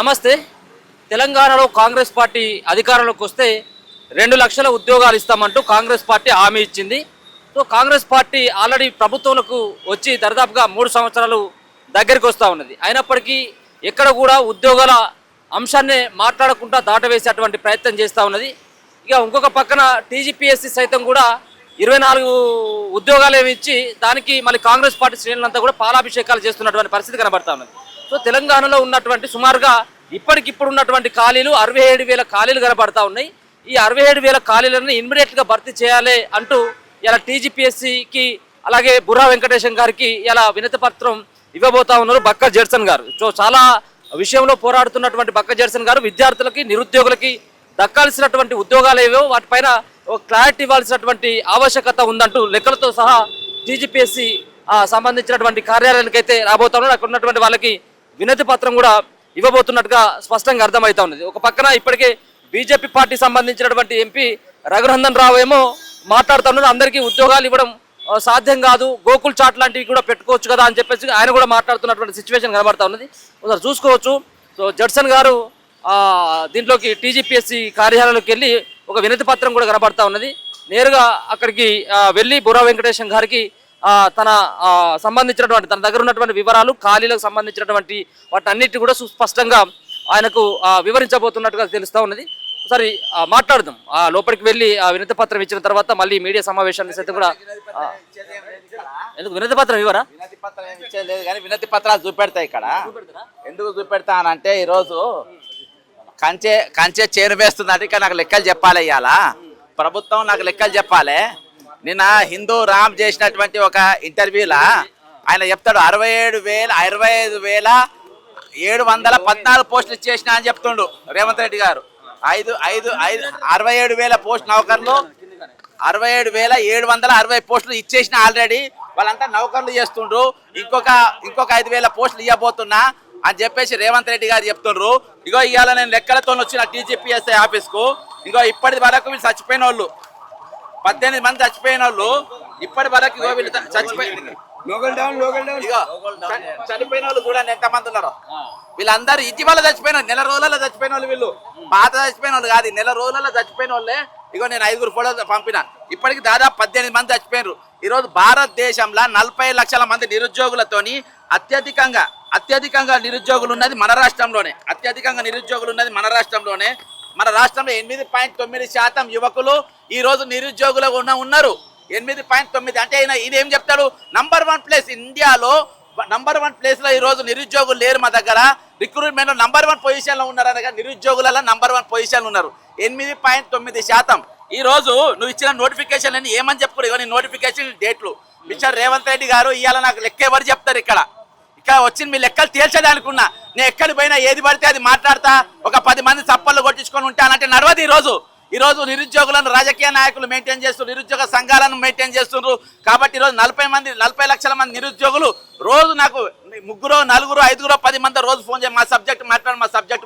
నమస్తే. తెలంగాణలో కాంగ్రెస్ పార్టీ అధికారంలోకి వస్తే 2 లక్షల ఉద్యోగాలు ఇస్తామంటూ కాంగ్రెస్ పార్టీ హామీ ఇచ్చింది. సో కాంగ్రెస్ పార్టీ ఆల్రెడీ ప్రభుత్వంలోకి వచ్చి దరిదాపుగా 3 సంవత్సరాలు దగ్గరికి వస్తూ ఉన్నది. అయినప్పటికీ ఎక్కడ కూడా ఉద్యోగాల అంశాన్ని మాట్లాడకుండా దాటవేసేటువంటి ప్రయత్నం చేస్తూ ఉన్నది. ఇక ఇంకొక పక్కన టీజీపీఎస్సీ సైతం కూడా 24 ఉద్యోగాలు ఏమి ఇచ్చి దానికి మళ్ళీ కాంగ్రెస్ పార్టీ శ్రేణులంతా కూడా పాలాభిషేకాలు చేస్తున్నటువంటి పరిస్థితి కనబడతా ఉన్నది. సో తెలంగాణలో ఉన్నటువంటి సుమారుగా ఇప్పటికిప్పుడు ఉన్నటువంటి ఖాళీలు 67,000 ఖాళీలు కనబడతా ఉన్నాయి. ఈ 67,000 ఖాళీలను ఇమ్మీడియట్గా భర్తీ చేయాలి అంటూ ఇలా టీజీపీఎస్సీకి అలాగే బుర్రా వెంకటేశం గారికి ఇలా వినతి పత్రం ఇవ్వబోతా ఉన్నారు బక్క జడ్సన్ గారు. సో చాలా విషయంలో పోరాడుతున్నటువంటి బక్క జడ్సన్ గారు విద్యార్థులకి నిరుద్యోగులకి దక్కాల్సినటువంటి ఉద్యోగాలు ఏవో వాటిపైన క్లారిటీ ఇవ్వాల్సినటువంటి ఆవశ్యకత ఉందంటూ లెక్కలతో సహా టీజీపీఎస్సీ సంబంధించినటువంటి కార్యాలయానికి అయితే రాబోతా ఉన్నారు. అక్కడ ఉన్నటువంటి వాళ్ళకి వినతి పత్రం కూడా ఇవ్వబోతున్నట్టుగా స్పష్టంగా అర్థమవుతా ఉన్నది. ఒక పక్కన ఇప్పటికే బీజేపీ పార్టీ సంబంధించినటువంటి ఎంపీ రఘునందన్ రావు ఏమో మాట్లాడుతూ ఉన్నారు, అందరికీ ఉద్యోగాలు ఇవ్వడం సాధ్యం కాదు, గోకుల్ చాట్ లాంటివి కూడా పెట్టుకోవచ్చు కదా అని చెప్పేసి ఆయన కూడా మాట్లాడుతున్నటువంటి సిచ్యువేషన్ కనబడతా ఉన్నది. ఒకసారి చూసుకోవచ్చు. సో జడ్సన్ గారు దీంట్లోకి టీజీపీఎస్సీ కార్యాలయంలోకి వెళ్ళి ఒక వినతి పత్రం కూడా కనబడతా ఉన్నది. నేరుగా అక్కడికి వెళ్ళి బుర్రా వెంకటేశం గారికి తన సంబంధించినటువంటి తన దగ్గర ఉన్నటువంటి వివరాలు ఖాళీలకు సంబంధించినటువంటి వాటన్నిటి కూడా సుస్పష్టంగా ఆయనకు వివరించబోతున్నట్టుగా తెలుస్తూ ఉన్నది. ఒకసారి మాట్లాడదాం. లోపలికి వెళ్ళి వినతి పత్రం ఇచ్చిన తర్వాత మళ్ళీ మీడియా సమావేశాన్ని సైతం కూడా ఎందుకు వినతి పత్రం ఇవ్వరా? వినతి పత్రం ఏమి ఇచ్చేది కానీ వినతి పత్రాలు చూపెడతాయి ఇక్కడ. ఎందుకు చూపెడతానంటే ఈరోజు కంచె చేరు వేస్తుందంటే ఇక్కడ నాకు లెక్కలు చెప్పాలి. ఇవాళ ప్రభుత్వం నాకు లెక్కలు చెప్పాలి. నిన్న హిందూ రామ్ చేసినటువంటి ఒక ఇంటర్వ్యూలా ఆయన చెప్తాడు 65,714 పోస్టులు ఇచ్చేసిన అని చెప్తుండు రేవంత్ రెడ్డి గారు. 67,000 పోస్ట్ నౌకర్లు 67,760 పోస్టులు ఇచ్చేసిన ఆల్రెడీ. వాళ్ళంతా నౌకర్లు చేస్తుండ్రు. ఇంకొక 5,000 పోస్టులు ఇవ్వబోతున్నా అని చెప్పేసి రేవంత్ రెడ్డి గారు చెప్తుండ్రు. ఇగో ఇవాళ నేను లెక్కలతో వచ్చిన టీజీపీఎస్ఐ ఆఫీస్కు. ఇగో ఇప్పటి వరకు వీళ్ళు చచ్చిపోయిన వాళ్ళు 18 మంది చచ్చిపోయిన వాళ్ళు ఇప్పటి వరకు వీళ్ళు చనిపోయిన వాళ్ళు చూడండి ఎంతమంది ఉన్నారు. వీళ్ళందరూ ఇటీవల చచ్చిపోయిన నెల రోజులలో చచ్చిపోయిన వాళ్ళు. వీళ్ళు పాత చచ్చిపోయిన వాళ్ళు కాదు, నెల రోజులలో చచ్చిపోయిన వాళ్ళే. ఇగో నేను 5 ఫోటోలు పంపిన. ఇప్పటికి దాదాపు 18 మంది చచ్చిపోయినారు. ఈరోజు భారతదేశంలో 40 లక్షల మంది నిరుద్యోగులతోని అత్యధికంగా నిరుద్యోగులు ఉన్నది మన రాష్ట్రంలోనే. మన రాష్ట్రంలో 8.9% యువకులు ఈరోజు నిరుద్యోగులు ఉన్నారు. 8.9 అంటే ఈయన ఏం చెప్తాడు? నంబర్ 1 ప్లేస్ ఇండియాలో నంబర్ 1 ప్లేస్లో ఈరోజు నిరుద్యోగులు లేరు. మా దగ్గర రిక్రూట్మెంట్లో నంబర్ 1 పొజిషన్లో ఉన్నారు. అనగా నిరుద్యోగులలో నంబర్ 1 పొజిషన్లో ఉన్నారు. 8.9%. ఈరోజు నువ్వు ఇచ్చిన నోటిఫికేషన్ అని ఏమని చెప్పుకోరు. ఇవన్నీ నోటిఫికేషన్ డేట్లు మిస్టర్ రేవంత్ రెడ్డి గారు ఇవాళ నాకు లెక్క ఎవరు చెప్తారు? ఇక్కడ వచ్చి మీ లెక్కలు తేల్చేదానుకున్నా. నేను ఎక్కడికి పోయినా ఏది పడితే అది మాట్లాడతా, ఒక 10 మంది చప్పళ్ళు కొట్టించుకొని ఉంటానంటే నడవదు. ఈరోజు నిరుద్యోగులను రాజకీయ నాయకులు మెయింటైన్ చేస్తున్నారు, నిరుద్యోగ సంఘాలను మెయింటైన్ చేస్తున్నారు. కాబట్టి ఈరోజు 40 లక్షల మంది నిరుద్యోగులు రోజు నాకు 3, 4, 5, 10 మంది రోజు ఫోన్ చేసి మా సబ్జెక్ట్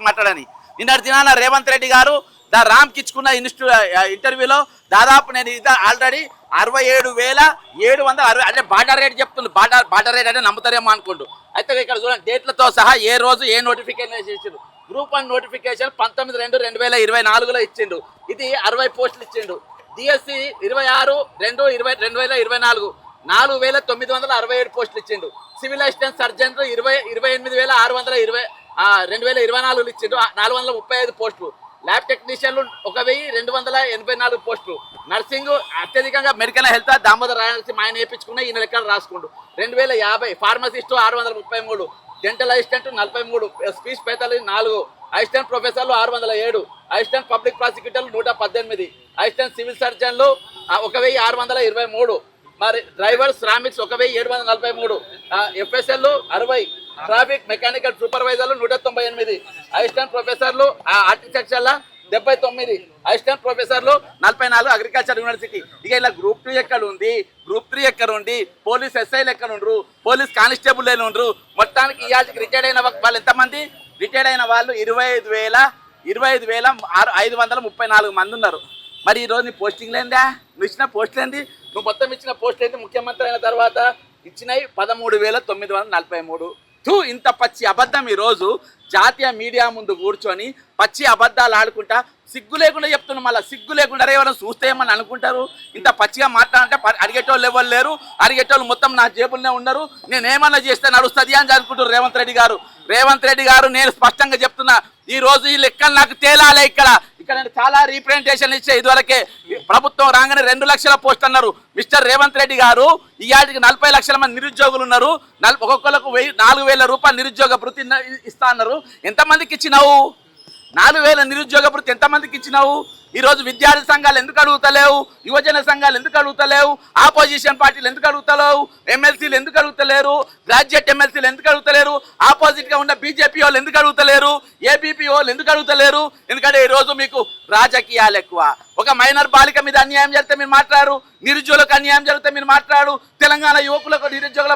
మాట్లాడని. నిన్నటి దినాన రేవంత్ రెడ్డి గారు రామ్కి ఇచ్చుకున్న ఇంటర్వ్యూలో దాదాపు నేను ఆల్రెడీ 67,760 అంటే బార్డర్ రేట్ చెప్తుంది. బార్డర్ రేట్ అంటే నమ్ముతారేమో అనుకోండు. అయితే ఇక్కడ చూడండి డేట్లతో సహా ఏ రోజు ఏ నోటిఫికేషన్ చేసిండు. గ్రూప్ 1 నోటిఫికేషన్ 19/2/2024లో ఇచ్చిండు. ఇది 60 పోస్టులు ఇచ్చిండు. డిఎస్సి 26/2/2024 4,967 పోస్టులు ఇచ్చిండు. సివిల్ అసిస్టెంట్ సర్జన్ 28,620 2024 ఇచ్చిండు 435 పోస్టులు. ల్యాబ్ టెక్నీషియన్లు 1,284 పోస్టులు. నర్సింగ్ అత్యధికంగా మెడికల్ హెల్త్ దామోదర్ రాయలసీమ ఆయన వేయించుకున్న ఈయన లెక్కలు రాసుకుంటూ 2,050. Pharmacist 633. Dental assistant 43. Speech pathology 4. Assistant ప్రొఫెసర్లు 607. అసిస్టెంట్ పబ్లిక్ ప్రాసిక్యూటర్లు 118. అసిస్టెంట్ సివిల్ సర్జన్లు 1,623. మరి డ్రైవర్స్ శ్రామిక్స్ 1,743. ఎఫ్ఎస్ఎల్ 60. ట్రాఫిక్ మెకానికల్ సూపర్వైజర్లు 198. అసిస్టెంట్ ప్రొఫెసర్లు ఆర్కిటెక్చర్ల 79. అసిస్టెంట్ ప్రొఫెసర్లు 44 అగ్రికల్చర్ యూనివర్సిటీ. ఇక ఇలా గ్రూప్ 2 ఎక్కడ ఉంది, గ్రూప్ 3 ఎక్కడ ఉంది, పోలీస్ ఎస్ఐలు ఎక్కడ ఉండరు, పోలీస్ కానిస్టేబుల్ ఉండరు. మొత్తానికి ఇవాళకి రిటైర్డ్ అయిన వాళ్ళు ఎంతమంది? రిటైర్డ్ అయిన వాళ్ళు 25,534 మంది ఉన్నారు. మరి ఈరోజు నీ పోస్టింగ్ లేందా? నువ్వు ఇచ్చిన పోస్టులు ఏంది? నువ్వు మొత్తం ఇచ్చిన పోస్టులు ఏంది? ముఖ్యమంత్రి అయిన తర్వాత ఇచ్చినవి 13,943. ఇంత పచ్చి అబద్ధం ఈరోజు జాతీయ మీడియా ముందు కూర్చొని పచ్చి అబద్ధాలు ఆడుకుంటా సిగ్గు లేకుండా చెప్తున్నాం. మళ్ళీ సిగ్గు లేకుండా ఎవరైనా చూస్తే ఏమని అనుకుంటారు. ఇంత పచ్చిగా మాట్లాడంటే అడిగేటోళ్ళు ఎవరు లేరు, అడిగేటోళ్ళు మొత్తం నా జేబుల్నే ఉన్నారు, నేను ఏమన్నా చేస్తే నడుస్తుంది అని అనుకుంటారు రేవంత్ రెడ్డి గారు. రేవంత్ రెడ్డి గారు నేను స్పష్టంగా చెప్తున్నా, ఈ రోజు ఈ లెక్కలు నాకు తేలాలే. ఇక్కడ చాలా రీప్రజెంటేషన్ ఇచ్చే ఇదివరకే ప్రభుత్వం రాగానే 2 లక్షల పోస్ట్ అన్నారు. మిస్టర్ రేవంత్ రెడ్డి గారు ఈ ఏడాదికి 40 లక్షల మంది నిరుద్యోగులు ఉన్నారు. ఒక్కొక్కరికి 4,000 రూపాయలు నిరుద్యోగ భృతి ఇస్తా అన్నారు. ఎంతమందికి ఇచ్చినావు? 4,000 నిరుద్యోగ భృతి ఎంతమందికి ఇచ్చినావు? ఈరోజు విద్యార్థి సంఘాలు ఎందుకు అడుగుతలేవు? యువజన సంఘాలు ఎందుకు అడుగుతలేవు? ఆపోజిషన్ పార్టీలు ఎందుకు అడుగుతలేవు? ఎమ్మెల్సీలు ఎందుకు అడుగుతలేరు? గ్రాడ్యుయేట్ ఎమ్మెల్సీలు ఎందుకు అడుగుతలేరు? ఆపోజిట్గా ఉన్న బీజేపీ వాళ్ళు ఎందుకు అడుగుతలేరు? ఏబీపీ వాళ్ళు ఎందుకు అడుగుతలేరు? ఎందుకంటే ఈరోజు మీకు రాజకీయాలు ఎక్కువ. ఒక మైనర్ బాలిక మీద అన్యాయం జరిగితే మీరు మాట్లాడారు, నిరుద్యోగులకు అన్యాయం జరిగితే మీరు మాట్లాడు, తెలంగాణ యువకులకు నిరుద్యోగుల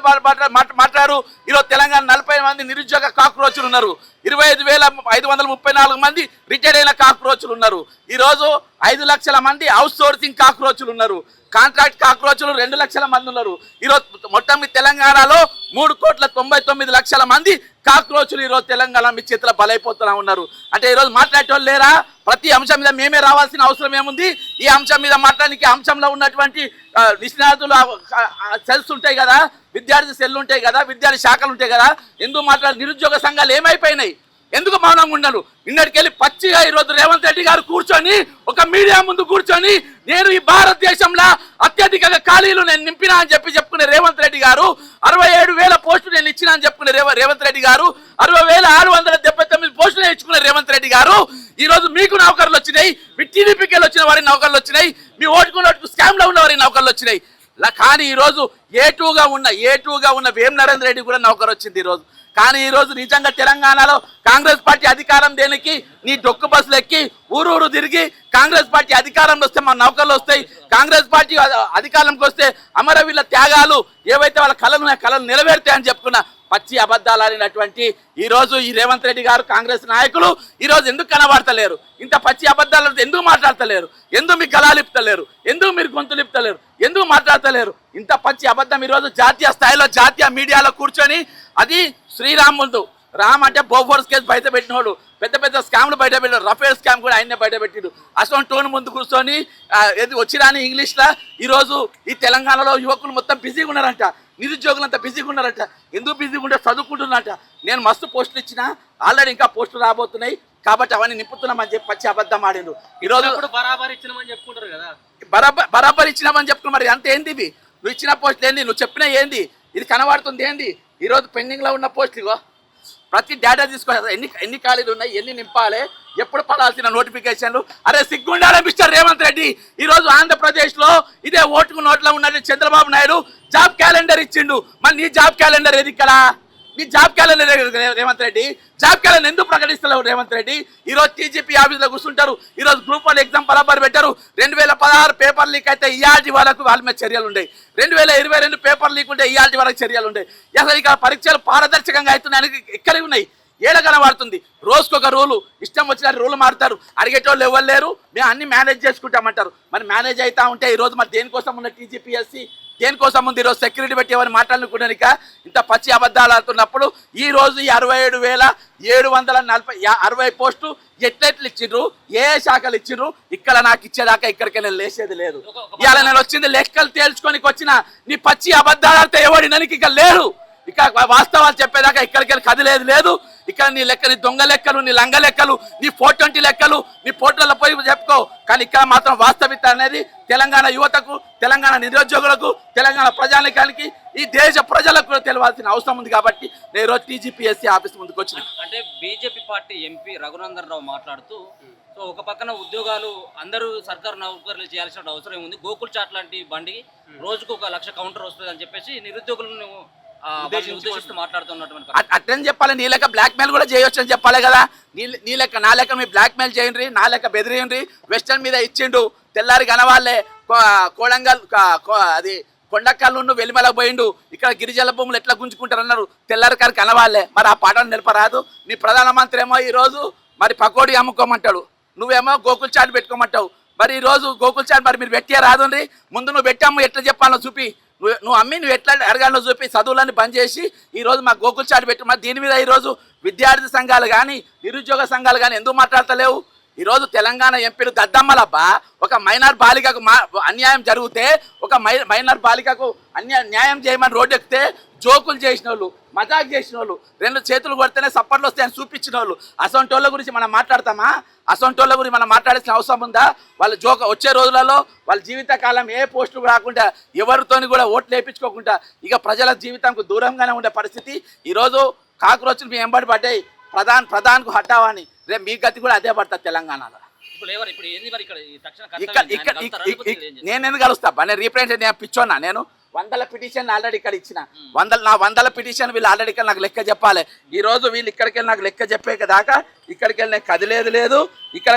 మాట్లాడారు. ఈరోజు తెలంగాణ 40 మంది నిరుద్యోగ కాక్రోచులు ఉన్నారు, 25,534 మంది రిటైర్డ్ అయిన కాక్రోచులు ఉన్నారు. ఈరోజు 5 లక్షల మంది అవుట్ సోర్సింగ్ కాక్రోచులు ఉన్నారు, కాంట్రాక్ట్ కాక్రోచులు 2 లక్షల మంది ఉన్నారు. ఈరోజు మొత్తం తెలంగాణలో 3,99,00,000 మంది కాక్రోచులు ఈరోజు తెలంగాణ మీ చేతిలో బలైపోతున్నా ఉన్నారు. అంటే ఈరోజు మాట్లాడేటోళ్ళు లేరా? ప్రతి అంశం మీద మేమే రావాల్సిన అవసరం ఏముంది? ఈ అంశం మీద మాట్లాడడానికి అంశంలో ఉన్నటువంటి నిష్ణాతులు సెల్స్ ఉంటాయి కదా, విద్యార్థి సెల్లు ఉంటాయి కదా, విద్యార్థి శాఖలు ఉంటాయి కదా, ఎందుకు మాట్లాడి నిరుద్యోగ సంఘాలు ఏమైపోయినాయి? ఎందుకు మౌనంగా ఉండను? నిన్నటికెళ్ళి పచ్చిగా ఈరోజు రేవంత్ రెడ్డి గారు కూర్చొని ఒక మీడియా ముందు కూర్చొని నేను ఈ భారతదేశంలో అత్యధికంగా ఖాళీలు నేను నింపినా అని చెప్పుకునే రేవంత్ రెడ్డి గారు, 67,000 పోస్టులు నేను ఇచ్చినా అని చెప్పుకునే రేవంత్ రెడ్డి గారు, 60,679 పోస్టులు ఇచ్చుకునే రేవంత్ రెడ్డి గారు, ఈరోజు మీకు నౌకర్లు వచ్చినాయి, మీ టీడీపీకి వచ్చిన వారి నౌకర్లు వచ్చినాయి, మీ ఓటుకు స్కామ్లో ఉన్న వారి నౌకర్లు వచ్చినాయి. కానీ ఈరోజు ఏటూగా ఉన్న వేం నరేంద్ర రెడ్డి కూడా నౌకరు వచ్చింది ఈరోజు. కానీ ఈరోజు నిజంగా తెలంగాణలో కాంగ్రెస్ పార్టీ అధికారం దేనికి? నీ డొక్కు బస్సులు ఎక్కి ఊరూరు తిరిగి కాంగ్రెస్ పార్టీ అధికారంలో వస్తే మా నౌకర్లు వస్తాయి, కాంగ్రెస్ పార్టీ అధికారంకి వస్తే అమరవీళ్ళ త్యాగాలు ఏవైతే వాళ్ళ కళలు నెరవేరుతాయని చెప్పుకున్న పచ్చి అబద్ధాలు ఆడినటువంటి ఈరోజు ఈ రేవంత్ రెడ్డి గారు కాంగ్రెస్ నాయకులు ఈరోజు ఎందుకు కనబడతలేరు? ఇంత పచ్చి అబద్ధాలు ఎందుకు మాట్లాడతలేరు? ఎందుకు మీకు గలాలిపుతలేరు? ఎందుకు మీరు గొంతులిపుతలేరు? ఎందుకు మాట్లాడతలేరు? ఇంత పచ్చి అబద్ధం ఈరోజు జాతీయ స్థాయిలో జాతీయ మీడియాలో కూర్చొని, అది శ్రీరామ్ ముందు రామ్ అంటే బోఫోర్స్ కేసు బయట పెట్టినోడు, పెద్ద స్కామ్లు బయట పెట్టాడు, రఫేల్ స్కామ్ కూడా ఆయనే బయట పెట్టిడు. అసలు టోన్ ముందు కూర్చొని ఏది వచ్చిరాని ఇంగ్లీష్లో ఈరోజు ఈ తెలంగాణలో యువకులు మొత్తం బిజీగా ఉన్నారంట, నిరుద్యోగులంతా బిజీగా ఉన్నారట. ఎందుకు బిజీగా ఉంటే చదువుకుంటున్నట. నేను మస్తు పోస్టులు ఇచ్చినా, ఆల్రెడీ ఇంకా పోస్టులు రాబోతున్నాయి కాబట్టి అవన్నీ నింపుతున్నామని చెప్పి పచ్చి అబద్ధం ఆడిండు. ఈరోజు బరాబర్ ఇచ్చినామని చెప్పుకుంటారు కదా, బరాబర్ ఇచ్చినామని చెప్పుకున్నా. మరి అంత ఏంది ఇవి? నువ్వు ఇచ్చిన పోస్టులు ఏంది? నువ్వు చెప్పిన ఏంది? ఇది కనబడుతుంది ఏంది? ఈరోజు పెండింగ్లో ఉన్న పోస్టులు ఇగో ప్రతి డేటా తీసుకోవాలి, ఎన్ని ఖాళీలు ఉన్నాయి, ఎన్ని నింపాలి, ఎప్పుడు పడాల్సిన నోటిఫికేషన్లు. అరే సిగ్గుండాలే మిస్టర్ రేవంత్ రెడ్డి. ఈరోజు ఆంధ్రప్రదేశ్లో ఇదే ఓటుకు నోట్లో ఉన్నట్టు చంద్రబాబు నాయుడు జాబ్ క్యాలెండర్ ఇచ్చిండు. మరి నీ జాబ్ క్యాలెండర్ ఏది? ఇక్కడ నీ job calendar Revanth Reddy. Job calendar ఎందుకు ప్రకటిస్తలేవు రేవంత్ రెడ్డి? ఈరోజు టీజీపీ ఆఫీస్లో కూర్చుంటారు, ఈరోజు గ్రూప్ 1 ఎగ్జామ్ బరాబర్ పెట్టారు. 2016 పేపర్ లీక్ అయితే ఇయాల్టి వరకు వాళ్ళ మీద చర్యలు ఉన్నాయి, 2022 పేపర్ లీక్ ఉంటే ఇయాల్టి వరకు చర్యలు ఉన్నాయి. అసలు ఇక్కడ పరీక్షలు పారదర్శకంగా అవుతున్నాయని ఎక్కడికి ఉన్నాయి? ఏడ కనబడుతుంది? రోజుకొక రూలు, ఇష్టం వచ్చిన రూలు మారుతారు, అడిగేటోళ్ళు ఎవరు లేరు, మేము అన్ని మేనేజ్ చేసుకుంటామంటారు. మరి మేనేజ్ అవుతా ఉంటే ఈరోజు మరి దేనికోసం ఉన్న టీజీపీఎస్సీ దేనికోసం ఉంది? ఈరోజు సెక్యూరిటీ పెట్టి ఎవరిని మాట్లాడుకున్నానిక ఇంత పచ్చి అబద్ధాలు ఆడుతున్నప్పుడు ఈరోజు ఈ 67,740 పోస్టు ఎట్లెట్లు ఇచ్చిండ్రు, ఏ శాఖలు ఇచ్చిండ్రు? ఇక్కడ నాకు ఇచ్చేదాకా ఇక్కడికి నేను లేచేది లేదు. ఇవాళ నేను వచ్చింది లెక్కలు తేల్చుకోనికి వచ్చిన, నీ పచ్చి అబద్ధాలతో ఎవడిననికి ఇక లేరు. ఇక వాస్తవాలు చెప్పేదాకా ఇక్కడికి కదిలేదు లేదు. ఇక్కడ నీ లెక్క, నీ దొంగ లెక్కలు, నీ లంగ లెక్కలు, నీ 420 లెక్కలు, నీ పోర్టల్లో పోయి చెప్పుకో. కానీ ఇక్కడ మాత్రం వాస్తవికత అనేది తెలంగాణ యువతకు, తెలంగాణ నిరుద్యోగులకు, తెలంగాణ ప్రజానికానికి, ఈ దేశ ప్రజలకు కూడా తెలియాల్సిన అవసరం ఉంది. కాబట్టి నేను ఈరోజు టీజీపీఎస్సీ ఆఫీస్ ముందుకు వచ్చిన. అంటే BJP party MP Raghunandan Rao మాట్లాడుతూ, సో ఒక పక్కన ఉద్యోగాలు అందరూ సర్కారు నౌకర్లు చేయాల్సిన అవసరం ఏముంది, గోకుల్ చాట్ లాంటి బండి రోజుకు 1 లక్ష కౌంటర్ వస్తుంది అని చెప్పేసి నిరుద్యోగులను ఉద్దేశిస్తూ మాట్లాడుతున్నటువంటి. అట్లని చెప్పాలి, నీ లెక్క బ్లాక్ మెయిల్ కూడా చేయొచ్చు అని చెప్పాలి కదా. నీ లెక్క నా లెక్క మీరు బ్లాక్ మెయిల్ చేయండి, నా లెక్క బెదిరియండి. వెస్టర్న్ మీద ఇచ్చిండు, తెల్లారి కనవాళ్ళే కోడంగల్ అది కొండకల్లు వెలిమల పోయిండు, ఇక్కడ గిరిజల భూములు ఎట్లా గుంజుకుంటారు అన్నారు, తెల్లారి కారు కనవాళ్ళే. మరి ఆ పాటను నిలపరాదు? నీ ప్రధానమంత్రి ఏమో ఈరోజు మరి పకోడీ అమ్ముకోమంటాడు, నువ్వేమో గోకుల్ చాట్ పెట్టుకోమంటావు. మరి ఈరోజు గోకుల్ చాట్ మరి మీరు పెట్టే రాదుండ్రి. ముందు నువ్వు పెట్టాము ఎట్లా చెప్పాలో చూపి. నువ్వు అమ్మి నువ్వు ఎట్లా అడగాలో చూపి చదువులన్నీ బంద్ చేసి ఈరోజు మా గోకుల్ చాటు పెట్టి మరి దీని మీద ఈరోజు విద్యార్థి సంఘాలు కానీ నిరుద్యోగ సంఘాలు కానీ ఎందుకు మాట్లాడతలేవు? ఈరోజు తెలంగాణ ఎంపీలు దద్దమ్మలబ్బా. ఒక మైనర్ బాలికకు అన్యాయం జరిగితే ఒక మైనర్ బాలికకు న్యాయం చేయమని రోడ్డు ఎక్కితే జోకులు చేసిన వాళ్ళు, మజాక్ చేసిన వాళ్ళు, 2 చేతులు కొడితేనే సప్పట్లు వస్తాయని చూపించిన వాళ్ళు, అసొంటోళ్ళ గురించి మనం మాట్లాడతామా? అసొంటోళ్ళ గురించి మనం మాట్లాడాల్సిన అవసరం ఉందా? వాళ్ళ వచ్చే రోజులలో వాళ్ళ జీవితకాలం ఏ పోస్టులు రాకుండా ఎవరితోని కూడా ఓట్లు వేయించుకోకుండా ఇక ప్రజల జీవితంకు దూరంగానే ఉండే పరిస్థితి. ఈరోజు కాక్రోచ్లు మీ ఎంబడి పడ్డాయి, ప్రధాన్కు హటావని. రేపు మీ గతి కూడా అదే పడుతుంది తెలంగాణలో. నేను ఎందుకు కలుస్తా? నేను రీప్రజెంట్ నేను పిచ్చోన్నా. నేను 100 పిటిషన్ ఆల్రెడీ ఇక్కడ ఇచ్చిన. 100 పిటిషన్ వీళ్ళు ఆల్రెడీ ఇక్కడ నాకు లెక్క చెప్పాలి. ఈ రోజు వీళ్ళు ఇక్కడికి వెళ్ళి నాకు లెక్క చెప్పే దాకా ఇక్కడికి వెళ్ళి కదిలేదు లేదు. ఇక్కడ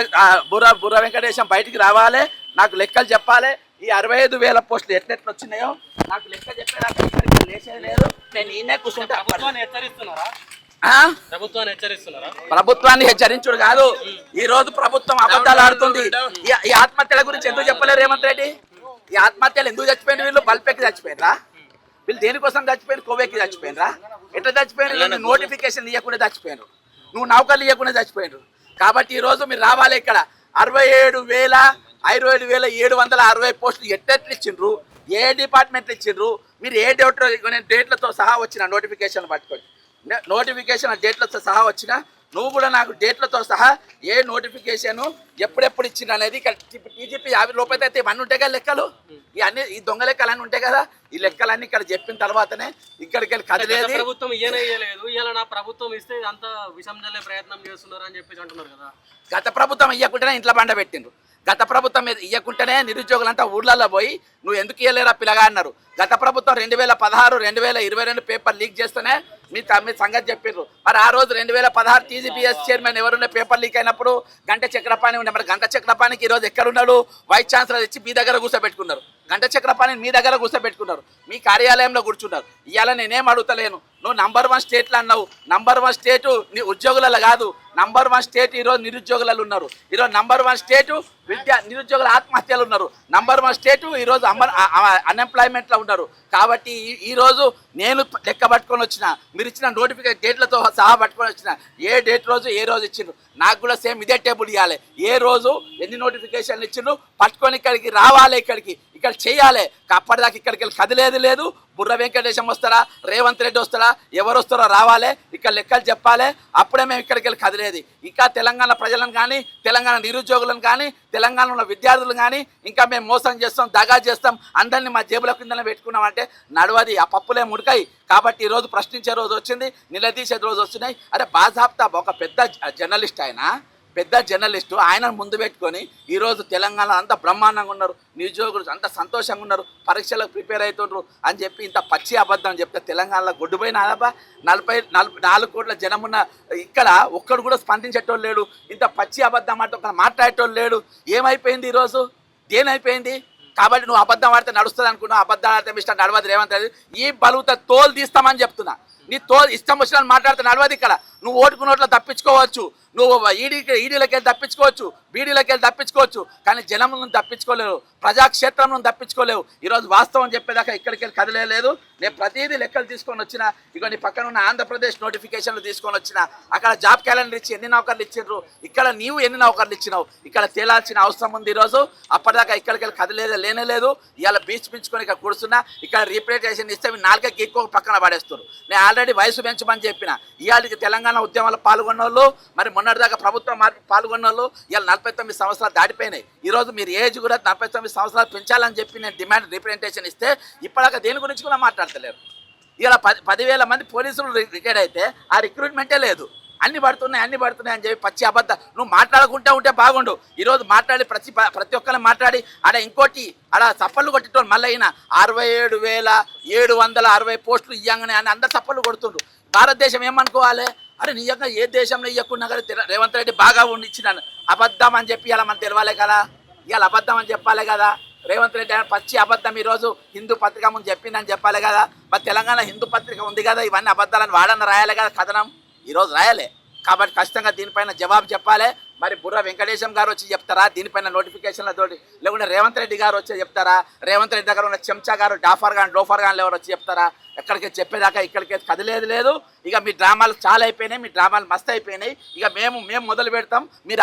బుర్ర వెంకటేశం బయటికి రావాలి, నాకు లెక్కలు చెప్పాలి. ఈ 65,000 పోస్టులు ఎట్లెట్లు వచ్చినాయో నాకు లెక్క చెప్పేదాకా ఇక్కడికి లేచేది లేదు. నేను ఈయనే కూర్చుంటా. ప్రభుత్వాన్ని హెచ్చరించుడు కాదు, ఈ రోజు ప్రభుత్వం అబద్ధాలు ఆడుతుంది. ఈ ఆత్మహత్యల గురించి ఎందుకు చెప్పలేరు రేవంత్ రెడ్డి? ఈ ఆత్మహత్యలు ఎందుకు చచ్చిపోయిన? వీళ్ళు బల్పెక్కి చచ్చిపోయినరా? వీళ్ళు దేనికోసం చచ్చిపోయిన? కోవెక్కి చచ్చిపోయినరా? ఎట్లా చచ్చిపోయిన? నోటిఫికేషన్ ఇవ్వకుండా చచ్చిపోయినారు, నువ్వు నౌకర్లు ఇవ్వకుండా చచ్చిపోయినారు. కాబట్టి ఈరోజు మీరు రావాలి. ఇక్కడ 67,760 పోస్టులు ఎట్టెట్లు ఇచ్చిండ్రు, ఏ డిపార్ట్మెంట్లు ఇచ్చిండ్రు, మీరు ఏ డేట్లతో సహా వచ్చిన నోటిఫికేషన్ పట్టుకొని, నోటిఫికేషన్ డేట్లతో సహా వచ్చిన నువ్వు కూడా నాకు డేట్లతో సహా ఏ నోటిఫికేషన్ ఎప్పుడెప్పుడు ఇచ్చిండ్రు అనేది ఇక్కడ టీజీపీ 50 లోపైతే అయితే ఇవన్నీ ఉంటాయి కదా లెక్కలు. ఈ దొంగ లెక్కలన్నీ ఉంటాయి కదా. ఈ లెక్కలన్నీ ఇక్కడ చెప్పిన తర్వాతనే ఇక్కడికి వెళ్ళి కదిలేదు. ప్రభుత్వం ఇయ్యలేదు, ఇవాళ నా ప్రభుత్వం ఇస్తే అంత విషం జల్లే ప్రయత్నం చేస్తున్నారు అని చెప్పేసి అంటున్నారు కదా. గత ప్రభుత్వం ఇయ్యకుంటేనే ఇంట్లో బండ పెట్టిండ్రు. గత ప్రభుత్వం ఇయ్యకుంటేనే నిరుద్యోగులంతా ఊర్లలో పోయి నువ్వు ఎందుకు ఇయ్యలేరా పిల్లగా అన్నారు. గత ప్రభుత్వం 2016, 2022 పేపర్ లీక్ చేస్తేనే మీ సంగతి చెప్పిండ్రు. మరి ఆ రోజు 2016 టీజీపీఎస్ చైర్మన్ ఎవరున్న పేపర్ లీక్ అయినప్పుడు గంట చక్రపాణి ఉండే. మరి గంట చక్రపాణికి ఈరోజు ఎక్కడున్నాడు? వైస్ ఛాన్సలర్ ఇచ్చి మీ దగ్గర కూర్చోబెట్టుకున్నారు. గంట చక్రపాణిని మీ దగ్గర కూర్చోబెట్టుకున్నారు, మీ కార్యాలయంలో కూర్చున్నారు. ఇవాళ నేనేం అడుగుతలేను. నువ్వు నంబర్ 1 స్టేట్లు అన్నావు. నంబర్ 1 స్టేటు నీ ఉద్యోగులలో కాదు, నంబర్ 1 స్టేట్ ఈరోజు నిరుద్యోగులలో ఉన్నారు. ఈరోజు నంబర్ 1 స్టేటు నిరుద్యోగుల ఆత్మహత్యలు ఉన్నారు. నంబర్ 1 స్టేటు ఈరోజు అన్ఎంప్లాయ్మెంట్లో ఉన్నారు. కాబట్టి ఈరోజు నేను లెక్క పట్టుకొని వచ్చిన, మీరు ఇచ్చిన నోటిఫికేషన్ డేట్లతో సహా పట్టుకొని వచ్చిన. ఏ డేట్ రోజు ఏ రోజు ఇచ్చిండ్రు నాకు కూడా సేమ్ ఇదే టేబుల్ ఇవ్వాలి. ఏ రోజు ఎన్ని నోటిఫికేషన్లు ఇచ్చిండ్రు పట్టుకొని ఇక్కడికి రావాలి, ఇక్కడ చేయాలి. అప్పటిదాకా ఇక్కడికి వెళ్ళి కదిలేదు లేదు. బుర్ర వెంకటేశం వస్తారా, రేవంత్ రెడ్డి వస్తారా, ఎవరు వస్తారో రావాలి, ఇక్కడ లెక్కలు చెప్పాలి. అప్పుడే మేము ఇక్కడికి వెళ్ళి కదిలేదు. ఇంకా తెలంగాణ ప్రజలను కానీ, తెలంగాణ నిరుద్యోగులను కానీ, తెలంగాణలో ఉన్న విద్యార్థులను కానీ ఇంకా మేము మోసం చేస్తాం, దగా చేస్తాం, అందరినీ మా జేబుల కిందనే పెట్టుకున్నామంటే నడవది. ఆ పప్పులే ముడికాయి. కాబట్టి ఈరోజు ప్రశ్నించే రోజు వచ్చింది, నిలదీసే రోజు వస్తున్నాయి. అరే బాజాబ్తా ఒక పెద్ద జర్నలిస్ట్, పెద్ద జర్నలిస్టు, ఆయన ముందు పెట్టుకొని ఈరోజు తెలంగాణ అంతా బ్రహ్మాండంగా ఉన్నారు, నిరుద్యోగులు అంత సంతోషంగా ఉన్నారు, పరీక్షలకు ప్రిపేర్ అవుతుండ్రు అని చెప్పి ఇంత పచ్చి అబద్ధం చెప్తే తెలంగాణలో గొడ్డుపోయిన 44 కోట్ల జనం ఉన్న ఇక్కడ ఒక్కడు కూడా స్పందించేటోళ్ళు లేడు. ఇంత పచ్చి అబద్ధం ఆడితే ఒక మాట్లాడేటోళ్ళు లేడు. ఏమైపోయింది ఈరోజు? దేనైపోయింది? కాబట్టి నువ్వు అబద్ధం ఆడితే నడుస్తుంది అనుకున్నావు. అబద్ధం ఆడితే మిస్టర్ నడవది రేవంత్ రెడ్డి. ఈ బలుగుతో తోలు తీస్తామని చెప్తున్నా. నీ ఇష్టం వచ్చిన మాట్లాడితే నడవది. ఇక్కడ నువ్వు ఓటుకు నోట్లో తప్పించుకోవచ్చు, నువ్వు ఈడీలకి వెళ్ళి తప్పించుకోవచ్చు, బీడీలకి వెళ్ళి తప్పించుకోవచ్చు, కానీ జనం నుంచి తప్పించుకోలేవు, ప్రజాక్షేత్రం నుంచి తప్పించుకోలేవు. ఈరోజు వాస్తవం చెప్పేదాకా ఇక్కడికి వెళ్ళి కదిలేదు. నేను ప్రతిదీ లెక్కలు తీసుకొని వచ్చిన. ఇక నీ పక్కన ఉన్న ఆంధ్రప్రదేశ్ నోటిఫికేషన్లు తీసుకొని వచ్చిన. అక్కడ జాబ్ క్యాలెండర్ ఇచ్చి ఎన్ని నౌకర్లు ఇచ్చిండ్రు, ఇక్కడ నీవు ఎన్ని నౌకర్లు ఇచ్చినావు, ఇక్కడ తేలాల్సిన అవసరం ఉంది. ఈరోజు అప్పటిదాకా ఇక్కడికి వెళ్ళి కదిలేదు, లేనేలేదు. ఇవాళ బీచ్ పెంచుకొని ఇక్కడ కూర్చున్నా. ఇక్కడ రీప్రజెంటేషన్ ఇస్తే 4కి ఎక్కువ పక్కన పడేస్తారు. నేను ఆల్రెడీ వయసు పెంచమని చెప్పిన. ఇవాళకి తెలంగాణ ఉద్యమంలో పాల్గొన్న వాళ్ళు, మరి మొన్నటిదాకా ప్రభుత్వం పాల్గొన్న వాళ్ళు ఇవాళ 49 సంవత్సరాలు దాటిపోయినాయి. ఈరోజు మీరు ఏజ్ కూడా 49 సంవత్సరాలు పెంచాలని చెప్పి నేను డిమాండ్ రిప్రజెంటేషన్ ఇస్తే ఇప్పటిదాకా దేని గురించి కూడా మాట్లాడతలేరు. ఇలా 10,000 మంది పోలీసులు రిటైర్డ్ అయితే ఆ రిక్రూట్మెంటే లేదు. అన్ని పడుతున్నాయి అని చెప్పి పచ్చి అబద్ధం. నువ్వు మాట్లాడుకుంటూ ఉంటే బాగుండు. ఈరోజు మాట్లాడి ప్రతి ఒక్కరిని మాట్లాడి ఆడ ఇంకోటి ఆడ చప్పళ్ళు కొట్టేటోళ్ళు మళ్ళీ అయినా 67,760 పోస్టులు ఇవ్వగానే అని అందరు చప్పళ్ళు కొడుతుండ్రు. భారతదేశం ఏమనుకోవాలి? అరే నిజంగా ఏ దేశంలో ఇవ్వకున్నా కానీ రేవంత్ రెడ్డి బాగా ఉండి ఇచ్చినాను. అబద్ధం అని చెప్పి ఇలా మనం తెలవాలి కదా, ఇవాళ అబద్ధం అని చెప్పాలి కదా. రేవంత్ రెడ్డి పచ్చి అబద్ధం ఈరోజు హిందూ పత్రిక ముందు చెప్పిందని చెప్పాలి కదా. మరి తెలంగాణ హిందూ పత్రిక ఉంది కదా, ఇవన్నీ అబద్ధాలని వాడని రాయాలి కదా కథనం. ఈరోజు రాయాలి. కాబట్టి ఖచ్చితంగా దీనిపైన జవాబు చెప్పాలి. మరి బుర్ర వెంకటేశం గారు వచ్చి చెప్తారా దీనిపైన నోటిఫికేషన్లతోటి? లేకుంటే రేవంత్ రెడ్డి గారు వచ్చి చెప్తారా? రేవంత్ రెడ్డి దగ్గర ఉన్న చెంచా గారు డోఫర్ గారు ఎవరు వచ్చి చెప్తారా? ఎక్కడికి చెప్పేదాకా ఇక్కడికి కదిలేదు లేదు. ఇక మీ డ్రామాలు చాలా అయిపోయినాయి, మీ డ్రామాలు మస్తు అయిపోయినాయి. ఇక మేము మొదలు పెడతాం, మీ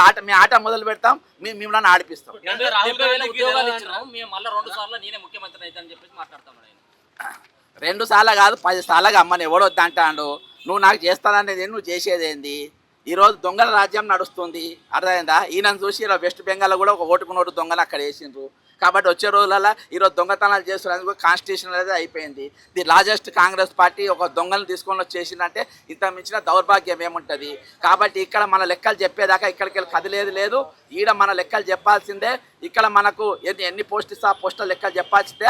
ఆట మొదలు పెడతాం, మిమ్మల్ని ఆడిపిస్తాం. ఉద్యోగాలు ఇచ్చినాం మేము, మళ్ళీ 2 సార్లు నేనే ముఖ్యమంత్రి అయితే అని చెప్పేసి మాట్లాడతాం. 2 సార్లు కాదు 10 సార్లుగా అమ్మని ఎవడు వద్దంటాడు. నువ్వు నాకు చేస్తాననేది నువ్వు చేసేదేంది? ఈరోజు దొంగల రాజ్యం నడుస్తుంది, అర్థమైందా? ఈయనను చూసి ఇలా వెస్ట్ బెంగాల్లో కూడా ఒక ఓటుకు దొంగలు అక్కడ వేసిండ్రు. కాబట్టి వచ్చే రోజులలో ఈరోజు దొంగతనాలు చేస్తున్నందుకు కాన్స్టిట్యూషన్ అనేది అయిపోయింది. ది లార్జెస్ట్ కాంగ్రెస్ పార్టీ ఒక దొంగలను తీసుకొని చేసిందంటే ఇంత మించిన దౌర్భాగ్యం ఏముంటుంది? కాబట్టి ఇక్కడ మన లెక్కలు చెప్పేదాకా ఇక్కడికి వెళ్ళి కదిలేదు లేదు. ఈడ మన లెక్కలు చెప్పాల్సిందే. ఇక్కడ మనకు ఎన్ని పోస్ట్ ఇస్తా పోస్టుల లెక్కలు చెప్పాల్సిందే.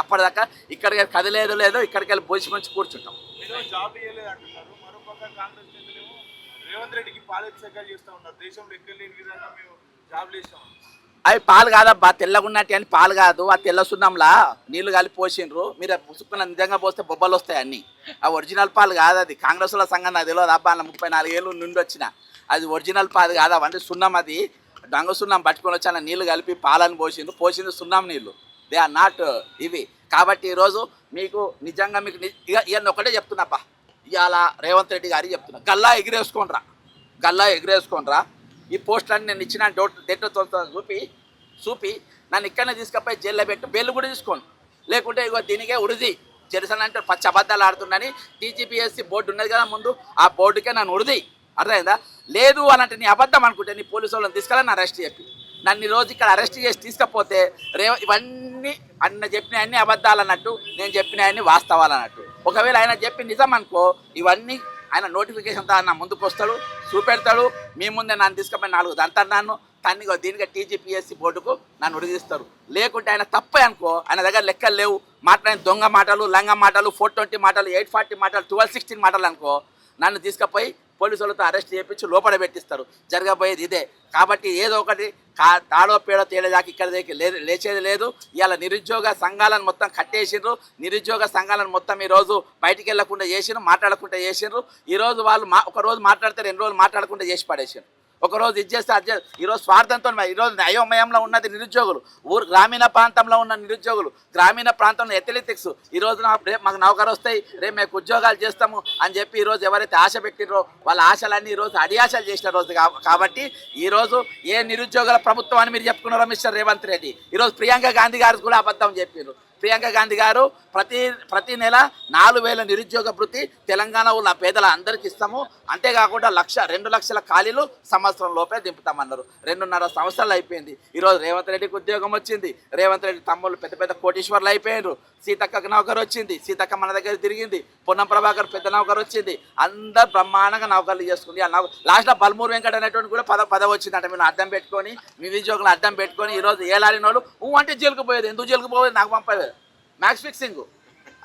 అప్పటిదాకా ఇక్కడికి కదిలేదు లేదు. ఇక్కడికి వెళ్ళి బోసి మంచి కూర్చుంటాం. రేవంత్ రెడ్డికి పాలాభిషేకాలు చేస్తూ ఉన్నారు. దేశంలో ఎక్కడ లేని విధంగా మేము జాబ్లు ఇస్తాం. అవి పాలు కాదబ్బా, తెల్లగున్నట్టు అని పాలు కాదు. ఆ తెల్ల సున్నంలా నీళ్లు కలిపి పోసిండ్రు. మీరు పుసుకున్న నిజంగా పోస్తే బొబ్బలు వస్తాయి అన్నీ. ఆ ఒరిజినల్ పాలు కాదు. అది కాంగ్రెస్ల సంఘం నాకు తెలియదు అబ్బా. 34 ఏళ్ళు నుండి వచ్చిన అది ఒరిజినల్ పాలు కాదు. అవంటే సున్నం, అది దొంగ సున్నం పట్టుకొని వచ్చి అలా నీళ్లు కలిపి పాలను పోసింది సున్నం నీళ్ళు. దే ఆర్ నాట్ ఇవి. కాబట్టి ఈరోజు మీకు నిజంగా మీకు ఇవన్నీ ఒకటే చెప్తున్నాబ్బా. ఇవాళ రేవంత్ రెడ్డి గారికి చెప్తున్నా, గల్లా ఎగిరేసుకోనరా. ఈ పోస్టులన్నీ నేను ఇచ్చిన డేట్తో చూపి నన్ను ఇక్కడనే తీసుకుపోయి జైల్లో పెట్టి బెయిల్ కూడా తీసుకోను. లేకుంటే ఇగో దీనికే ఉరిది జెరసన్ అంటే పచ్చి అబద్ధాలు ఆడుతున్నాని టీజీపీఎస్సీ బోర్డు ఉన్నది కదా ముందు, ఆ బోర్డుకే నన్ను ఉరిది. అర్థమైందా? లేదు అని అంటే నీ అబద్ధం అనుకుంటే నీ పోలీసు వాళ్ళని తీసుకెళ్ళని అరెస్ట్ చెప్పి నన్ను ఈరోజు ఇక్కడ అరెస్ట్ చేసి తీసుకపోతే ఇవన్నీ చెప్పిన అన్ని అబద్ధాలు అన్నట్టు, నేను చెప్పిన అన్ని వాస్తవాలు అన్నట్టు. ఒకవేళ ఆయన చెప్పి నిజం అనుకో, ఇవన్నీ ఆయన నోటిఫికేషన్తో నా ముందుకు వస్తాడు, చూపెడతాడు. మీ ముందే నన్ను తీసుకుపోయి 4 దంతన్నాను తన్ని దీనికి టీజీపీఎస్సీ బోర్డుకు నన్ను ఉడిగిస్తారు. లేకుంటే ఆయన తప్పే అనుకో, ఆయన దగ్గర లెక్కలు లేవు, మాట్లాడిన దొంగ మాటలు, లంగ మాటలు, 420 మాటలు, 840 మాటలు, 1216 మాటలు అనుకో, నన్ను తీసుకుపోయి పోలీసు వాళ్ళతో అరెస్ట్ చేయించి లోపల పెట్టిస్తారు. జరగబోయేది ఇదే. కాబట్టి ఏదో ఒకటి తాడో పేడో తేలేదాకా ఇక్కడ లేచేది లేదు. ఇవాళ నిరుద్యోగ సంఘాలను మొత్తం కట్టేసిండ్రు. నిరుద్యోగ సంఘాలను మొత్తం ఈరోజు బయటికి వెళ్ళకుండా చేసిండ్రు, మాట్లాడకుండా చేసిండ్రు. ఈరోజు వాళ్ళు ఒక రోజు మాట్లాడితే 2 రోజులు మాట్లాడకుండా చేసి పడేసిండ్రు. ఒకరోజు ఇది చేస్తే ఈరోజు స్వార్థంతో ఈరోజు అయోమయంలో ఉన్నది నిరుద్యోగులు, గ్రామీణ ప్రాంతంలో ఉన్న నిరుద్యోగులు, గ్రామీణ ప్రాంతంలో అథ్లెటిక్స్. ఈరోజు మాకు నౌకరు వస్తాయి, రేపు మేము ఉద్యోగాలు చేస్తాము అని చెప్పి ఈరోజు ఎవరైతే ఆశ పెట్టినరో వాళ్ళ ఆశలన్నీ ఈరోజు అడియాశలు చేసిన రోజు. కాబట్టి ఈరోజు ఏ నిరుద్యోగుల ప్రభుత్వం అని మీరు చెప్పుకున్నారో మిస్టర్ రేవంత్ రెడ్డి, ఈరోజు ప్రియాంక గాంధీ గారు కూడా అబద్ధం చెప్పారు. ప్రియాంక గాంధీ గారు ప్రతి నెల 4,000 నిరుద్యోగ భృతి తెలంగాణ ఉన్న పేదల అందరికీ ఇస్తాము, అంతేకాకుండా 2 లక్షల ఖాళీలు సంవత్సరం లోపే దింపుతామన్నారు. 2.5 సంవత్సరాలు అయిపోయింది. ఈరోజు రేవంత్ రెడ్డికి ఉద్యోగం వచ్చింది. రేవంత్ రెడ్డి తమ్ముళ్ళు పెద్ద కోటీశ్వర్లు అయిపోయారు. సీతక్కకు నౌకరు వచ్చింది, సీతక్క మన దగ్గర తిరిగింది. పొన్నం ప్రభాకర్ పెద్ద నౌకరు వచ్చింది. అందరు బ్రహ్మాండంగా నౌకర్లు చేసుకుంది. ఆ లాస్ట్లో బల్మూరు వెంకట అనేటువంటి కూడా పదవి వచ్చిందంటే మీరు అడ్డం పెట్టుకొని, మీ ఉద్యోగులు అడ్డం పెట్టుకొని ఈరోజు ఏలాడిన వాళ్ళు అంటే జైలుకు పోయేది. ఎందుకు జైలుకు పోయేది నాకు పంపేది మ్యాక్స్ ఫిక్సింగ్.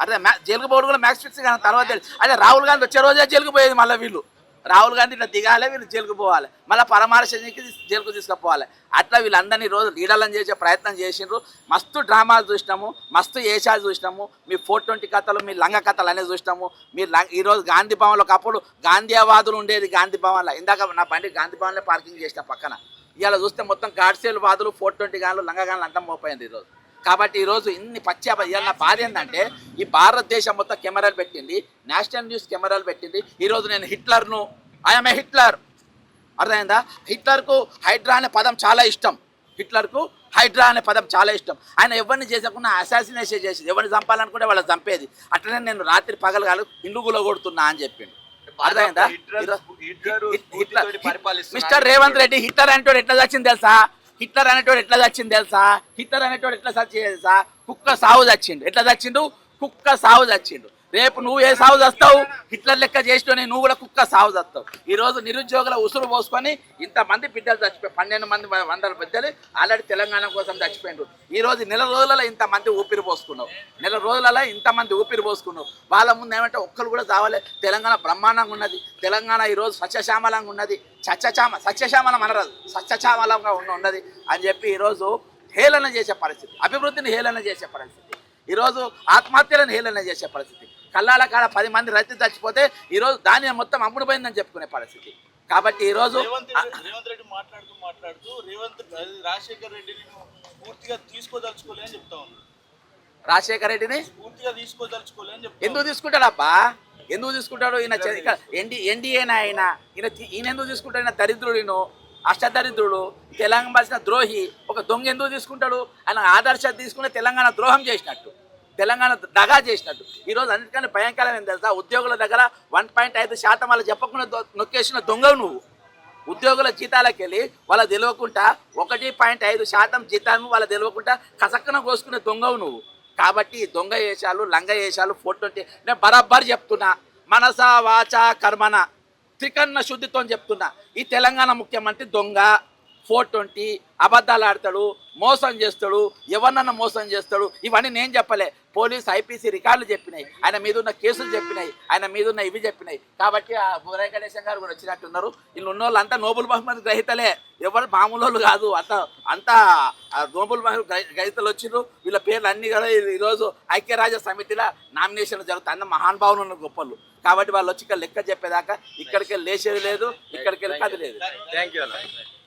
అదే జైలుకు పోవడం కూడా మ్యాక్స్ ఫిక్సింగ్ అని తర్వాత తెలుసు. అదే రాహుల్ గాంధీ వచ్చే రోజే జైలుకు పోయేది. మళ్ళీ వీళ్ళు రాహుల్ గాంధీ ఇట్లా దిగాలి, వీళ్ళు జైలుకు పోవాలి, మళ్ళీ పరమార్శకి జైలుకు తీసుకుపోవాలి. అట్లా వీళ్ళందరినీ రోజు లీడర్లను చేసే ప్రయత్నం చేసిండ్రు. మస్తు డ్రామాలు చూసినాము, మస్తు ఏషాలు చూసినాము, మీ 420 కథలు, మీ లంగ కథలు అనేది చూసినాము. మీరు ఈరోజు గాంధీ భవన్లో ఒకప్పుడు గాంధీవాదులు ఉండేది. గాంధీ భవన్లో ఇందాక నా బండి గాంధీ భవన్లో పార్కింగ్ చేసిన పక్కన. ఇవాళ చూస్తే మొత్తం గాడ్సేల్ వాదులు, 420 గాన్లు, లంగ గాన్లు అంతా మోపోయింది ఈరోజు. కాబట్టి ఈరోజు ఇన్ని ఇవాళ బాధ ఏంటంటే ఈ భారతదేశం మొత్తం కెమెరాలు పెట్టింది, నేషనల్ న్యూస్ కెమెరాలు పెట్టింది. ఈరోజు నేను హిట్లర్ను, ఐఎమ్ ఏ హిట్లర్. అర్థమైందా? హిట్లర్కు హైడ్రా అనే పదం చాలా ఇష్టం. హిట్లర్కు హైడ్రా అనే పదం చాలా ఇష్టం. ఆయన ఎవరిని చేసకుండా అసాసినేషన్ చేసేది, ఎవరిని చంపాలనుకుంటే వాళ్ళని చంపేది. అట్లనే నేను రాత్రి పగలగాలు ఇల్లు గులగొడుతున్నా అని చెప్పిండు. అర్థమైందా? మిస్టర్ రేవంత్ రెడ్డి హిట్లర్ అనేటోడు ఎట్లా వచ్చింది తెలుసా? హిట్లర్ అనేటోడు ఎట్లా చచ్చింది ఎట్లా తెలుసా? కుక్క సాగు చచ్చిండు. ఎట్లా చచ్చిండు? కుక్క సాగు చచ్చిండు. రేపు నువ్వు ఏ సాగు చస్తావు? హిట్లర్ లెక్క చేసినోని నువ్వు కూడా కుక్క సాగు చస్తావు. ఈరోజు నిరుద్యోగుల ఉసురు పోసుకొని ఇంతమంది బిడ్డలు చచ్చిపోయి 12 మంది 100 బిడ్డలు ఆల్రెడీ తెలంగాణ కోసం చచ్చిపోయిండు. ఈరోజు నెల రోజులలో ఇంతమంది ఊపిరి పోసుకున్నావు, వాళ్ళ ముందు ఏమంటే ఒక్కరు కూడా చావలే. తెలంగాణ బ్రహ్మాండంగా ఉన్నది. తెలంగాణ ఈరోజు సస్యశ్యామలంగా ఉన్నది. సస్యశ్యామలం అనరాదు, సస్యశ్యామలంగా ఉన్నది అని చెప్పి ఈరోజు హేళన చేసే పరిస్థితి, అభివృద్ధిని హేళన చేసే పరిస్థితి, ఈరోజు ఆత్మహత్యలను హేళన చేసే పరిస్థితి, కళ్ళాల కాడ 10 మంది రైతు చచ్చిపోతే ఈరోజు ధాన్యం మొత్తం అమ్ముడుపోయిందని చెప్పుకునే పరిస్థితి. కాబట్టి ఈరోజు రేవంత్ రెడ్డి మాట్లాడుతూ రాజశేఖర్ రెడ్డిని పూర్తిగా తీసుకోదలుచుకోలే అని చెప్తా ఉన్నాడు. రాజశేఖర రెడ్డిని పూర్తిగా తీసుకోదలుచుకోలే అని చెప్తా ఎందుకు తీసుకుంటాడబ్బా? ఎందుకు తీసుకుంటాడు? ఈయన ఎన్డీఏనా ఆయన? ఈయన ఎందుకు తీసుకుంటాడు? ఈయన దరిద్రుడిను, అష్టదరిద్రుడు, తెలంగాణ భాష ద్రోహి, ఒక దొంగ ఎందుకు తీసుకుంటాడు? ఆయన ఆదర్శ తీసుకుని తెలంగాణ ద్రోహం చేసినట్టు, తెలంగాణ దగా చేసినట్టు. ఈరోజు అన్నిటికంటే భయంకరమైన తెలుసా, ఉద్యోగుల దగ్గర 1.5% వాళ్ళు చెప్పకుండా నొక్కేసిన దొంగవు నువ్వు. ఉద్యోగుల జీతాలకు వెళ్ళి వాళ్ళ తెలియకుండా 1.5% జీతాలను వాళ్ళ తెలియకుండా కసక్కన కోసుకునే దొంగవు నువ్వు. కాబట్టి దొంగ వేషాలు, లంగ వేషాలు, 420 నేను బరాబర్ చెప్తున్నా, మనస వాచ కర్మన త్రికన్న శుద్ధితో చెప్తున్నా. ఈ తెలంగాణ ముఖ్యమంత్రి దొంగ, 420, అబద్ధాలు ఆడతాడు, మోసం చేస్తాడు, ఎవరినన్నా మోసం చేస్తాడు. ఇవన్నీ నేను చెప్పలే, పోలీస్ ఐపీసీ రికార్డులు చెప్పినాయి, ఆయన మీద ఉన్న కేసులు చెప్పినాయి, ఆయన మీద ఉన్న ఇవి చెప్పినాయి. కాబట్టి ఆ బుర్ర గణేశం గారు కూడా వచ్చినట్టున్నారు. వీళ్ళు ఉన్న వాళ్ళు అంతా నోబెల్ బహుమతి గ్రహీతలే, ఎవరు మామూలు వాళ్ళు కాదు. అంతా నోబెల్ బహుమతి గ్రహీతలు వచ్చిండ్రు. వీళ్ళ పేర్లు అన్ని కూడా ఈరోజు ఐక్యరాజ్య సమితిలో నామినేషన్ జరుగుతాయి. అన్న మహానుభావులు ఉన్న గొప్పలు. కాబట్టి వాళ్ళు వచ్చి ఇక్కడ లెక్క చెప్పేదాకా ఇక్కడికి లేచేది లేదు, ఇక్కడికి వెళ్ళి కది లేదు. థ్యాంక్ యూ అన్న.